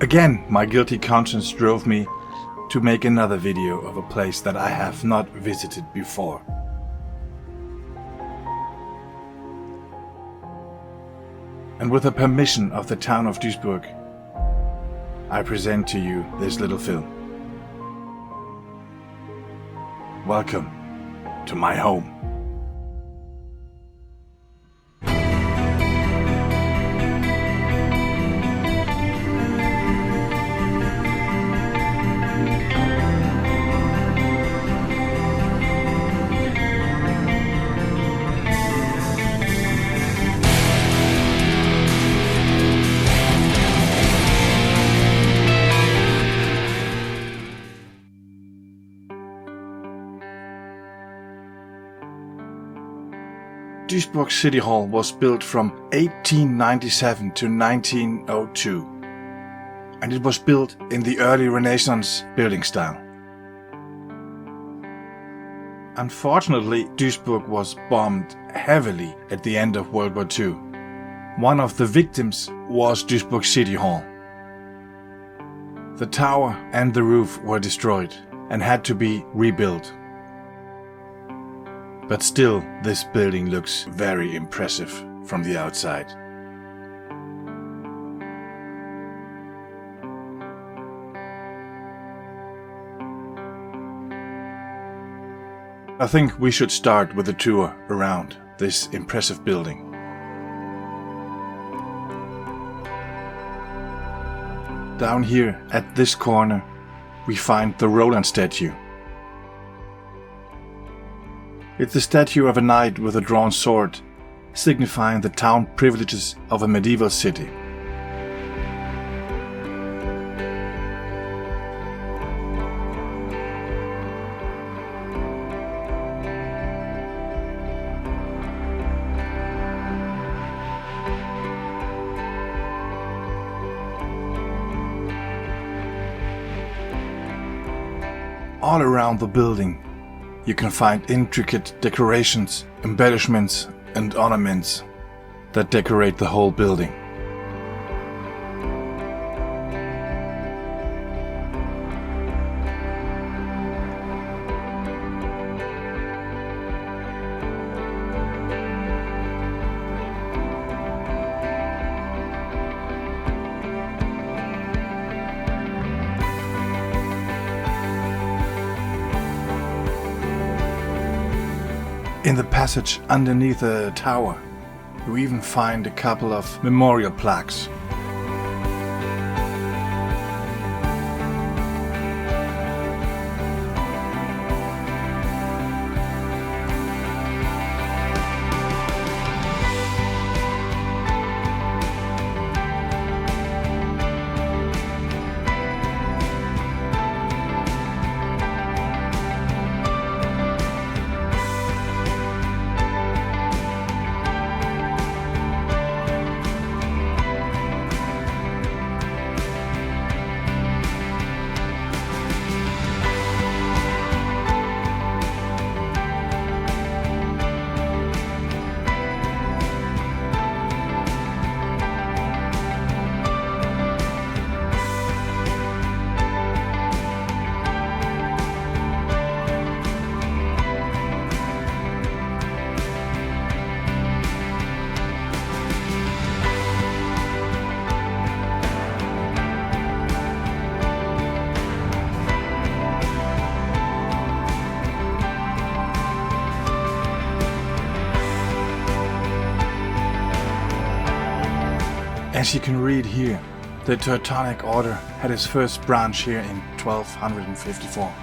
Again, my guilty conscience drove me to make another video of a place that I have not visited before. And with the permission of the town of Duisburg, I present to you this little film. Welcome to my home. Duisburg City Hall was built from 1897 to 1902, and it was built in the early Renaissance building style. Unfortunately, Duisburg was bombed heavily at the end of World War II. One of the victims was Duisburg City Hall. The tower and the roof were destroyed and had to be rebuilt. But still, this building looks very impressive from the outside. I think we should start with a tour around this impressive building. Down here at this corner, we find the Roland statue. It's the statue of a knight with a drawn sword, signifying the town privileges of a medieval city. All around the building, you can find intricate decorations, embellishments and ornaments that decorate the whole building. In the passage underneath the tower, you even find a couple of memorial plaques. As you can read here, the Teutonic Order had its first branch here in 1254.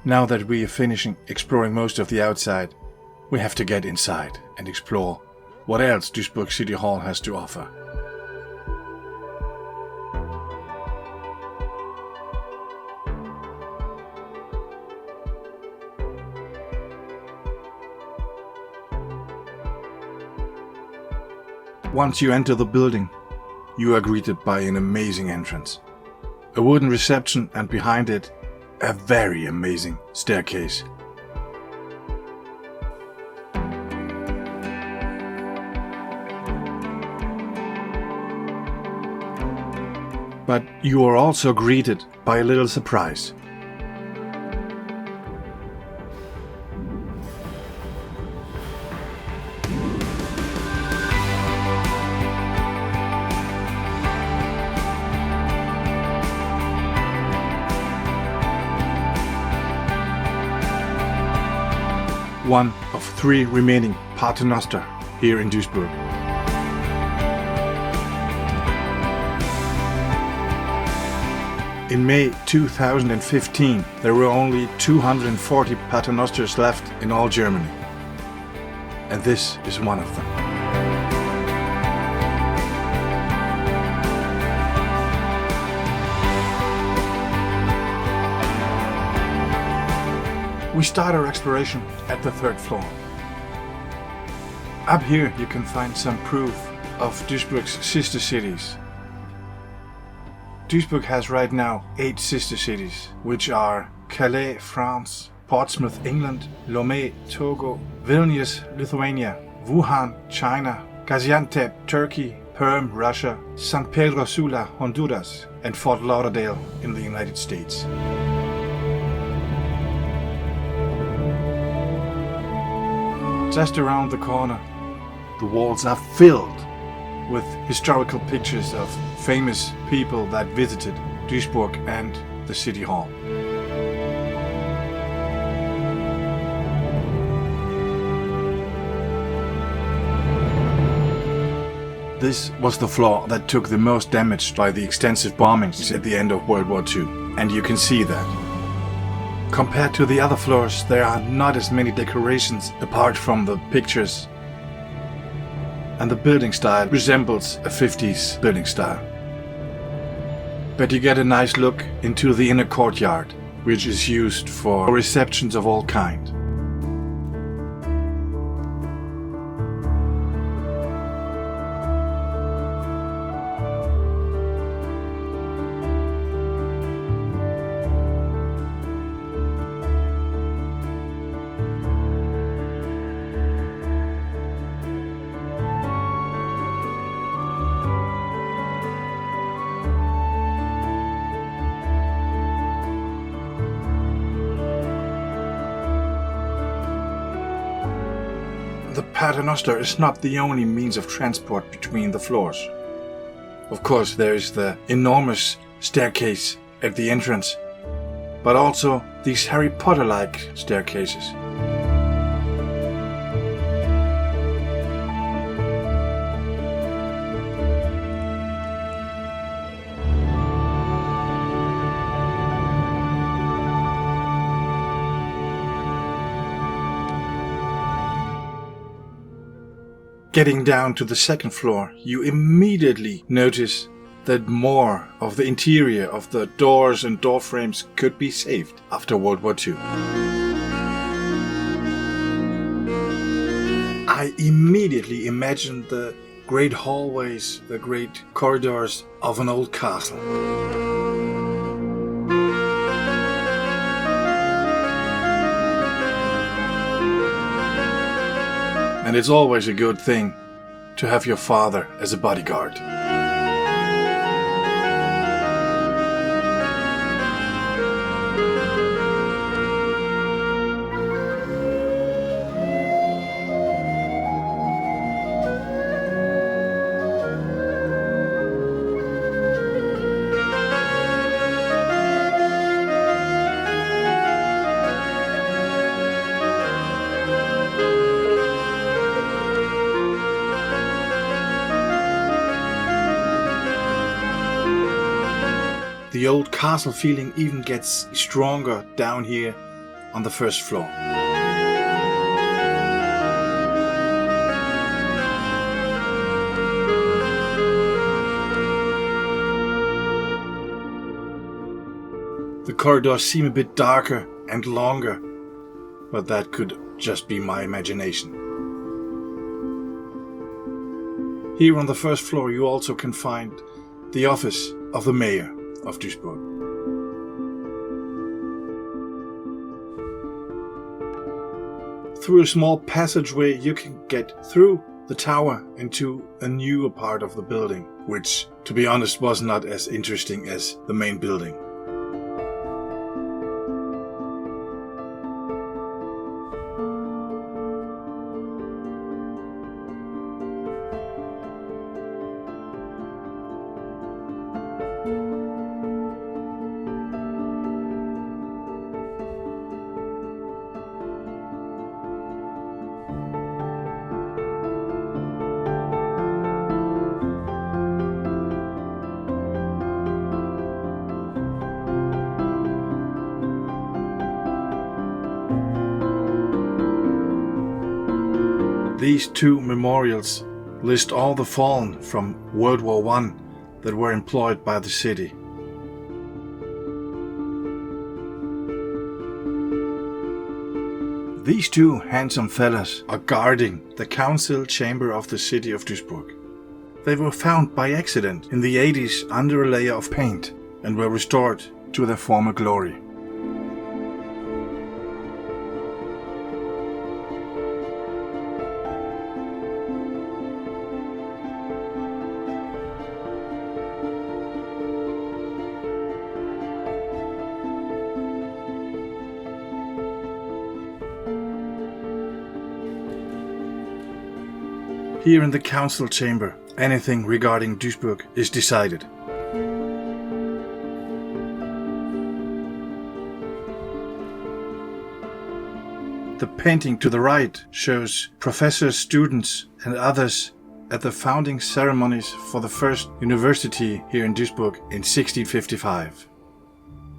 Now that we are finishing exploring most of the outside, we have to get inside and explore what else Duisburg City Hall has to offer. Once you enter the building, you are greeted by an amazing entrance. A wooden reception and behind it, a very amazing staircase. But you are also greeted by a little surprise. One of 3 remaining Paternoster here in Duisburg. In May 2015, there were only 240 Paternosters left in all Germany. And this is one of them. We start our exploration at the 3rd floor. Up here you can find some proof of Duisburg's sister cities. Duisburg has right now 8 sister cities, which are Calais, France, Portsmouth, England, Lomé, Togo, Vilnius, Lithuania, Wuhan, China, Gaziantep, Turkey, Perm, Russia, San Pedro Sula, Honduras, and Fort Lauderdale in the United States. Just around the corner, the walls are filled with historical pictures of famous people that visited Duisburg and the City Hall. This was the floor that took the most damage by the extensive bombings at the end of World War II, and you can see that. Compared to the other floors, there are not as many decorations apart from the pictures, and the building style resembles a 50s building style. But you get a nice look into the inner courtyard, which is used for receptions of all kinds. The Paternoster is not the only means of transport between the floors. Of course, there is the enormous staircase at the entrance, but also these Harry Potter-like staircases. Getting down to the 2nd floor, you immediately notice that more of the interior of the doors and door frames could be saved after World War II. I immediately imagined the great hallways, the great corridors of an old castle. And it's always a good thing to have your father as a bodyguard. The old castle feeling even gets stronger down here on the 1st floor. The corridors seem a bit darker and longer, but that could just be my imagination. Here on the 1st floor you also can find the office of the mayor of Duisburg. Through a small passageway you can get through the tower into a newer part of the building, which, to be honest, was not as interesting as the main building. These two memorials list all the fallen from World War I that were employed by the city. These two handsome fellas are guarding the council chamber of the city of Duisburg. They were found by accident in the 80s under a layer of paint and were restored to their former glory. Here in the council chamber, anything regarding Duisburg is decided. The painting to the right shows professors, students and others at the founding ceremonies for the first university here in Duisburg in 1655.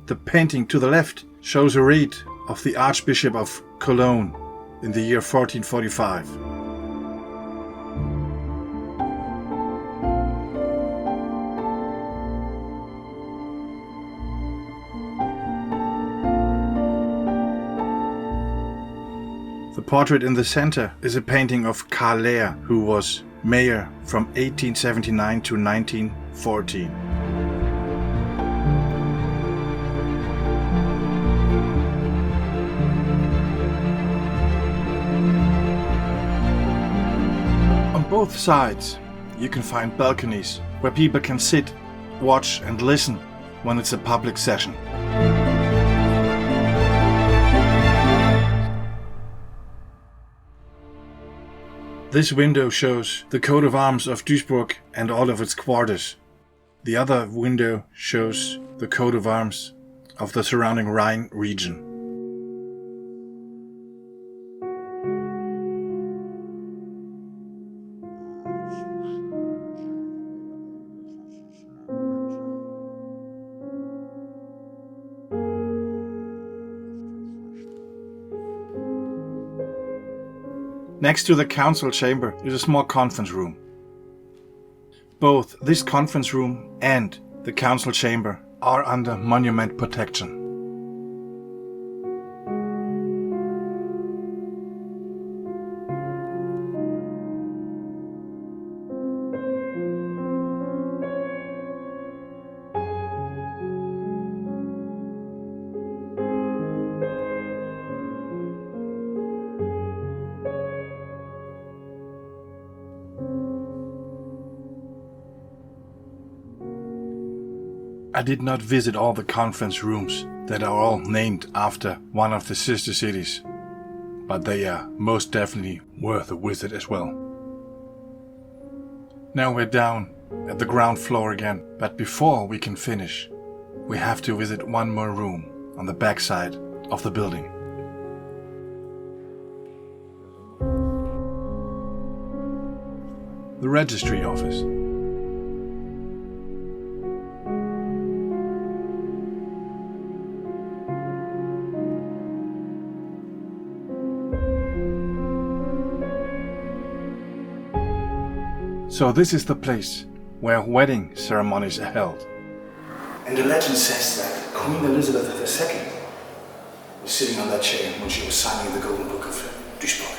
The painting to the left shows a wreath of the Archbishop of Cologne in the year 1445. The portrait in the center is a painting of Karl Lehr, who was mayor from 1879 to 1914. On both sides, you can find balconies where people can sit, watch and listen when it's a public session. This window shows the coat of arms of Duisburg and all of its quarters. The other window shows the coat of arms of the surrounding Rhine region. Next to the council chamber is a small conference room. Both this conference room and the council chamber are under monument protection. I did not visit all the conference rooms that are all named after one of the sister cities, but they are most definitely worth a visit as well. Now we're down at the ground floor again, but before we can finish, we have to visit one more room on the back side of the building. The registry office. So this is the place where wedding ceremonies are held. And the legend says that Queen Elizabeth II was sitting on that chair when she was signing the Golden Book of Duisburg.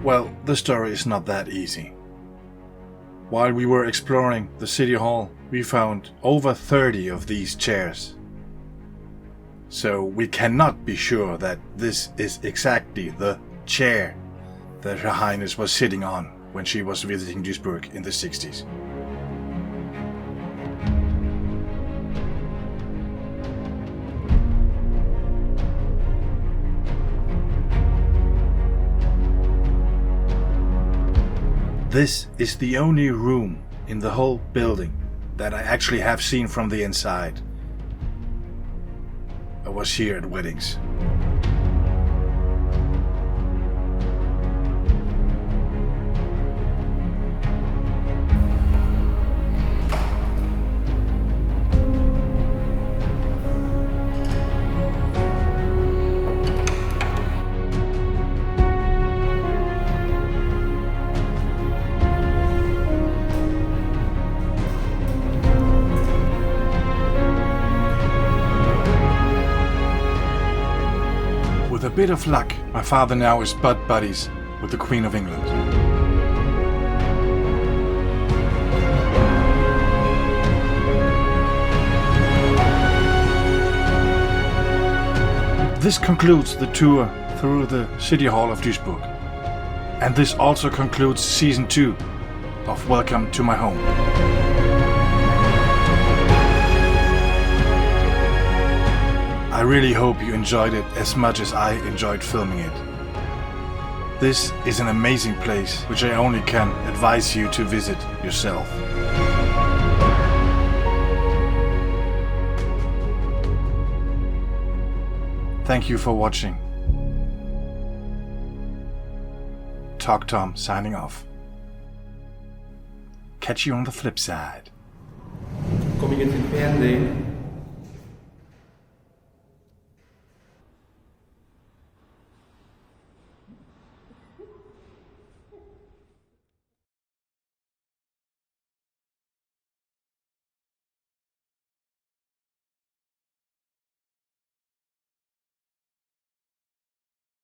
Well, the story is not that easy. While we were exploring the city hall, we found over 30 of these chairs. so we cannot be sure that this is exactly the chair that Her Highness was sitting on when she was visiting Duisburg in the 60s. This is the only room in the whole building that I actually have seen from the inside. I was here at weddings. With a bit of luck, my father now is bud buddies with the Queen of England. This concludes the tour through the City Hall of Duisburg. And this also concludes Season 2 of Welcome to My Home. I really hope you enjoyed it as much as I enjoyed filming it. This is an amazing place which I only can advise you to visit yourself. Thank you for watching. Talk Tom signing off. Catch you on the flip side. Kom igen til ferien.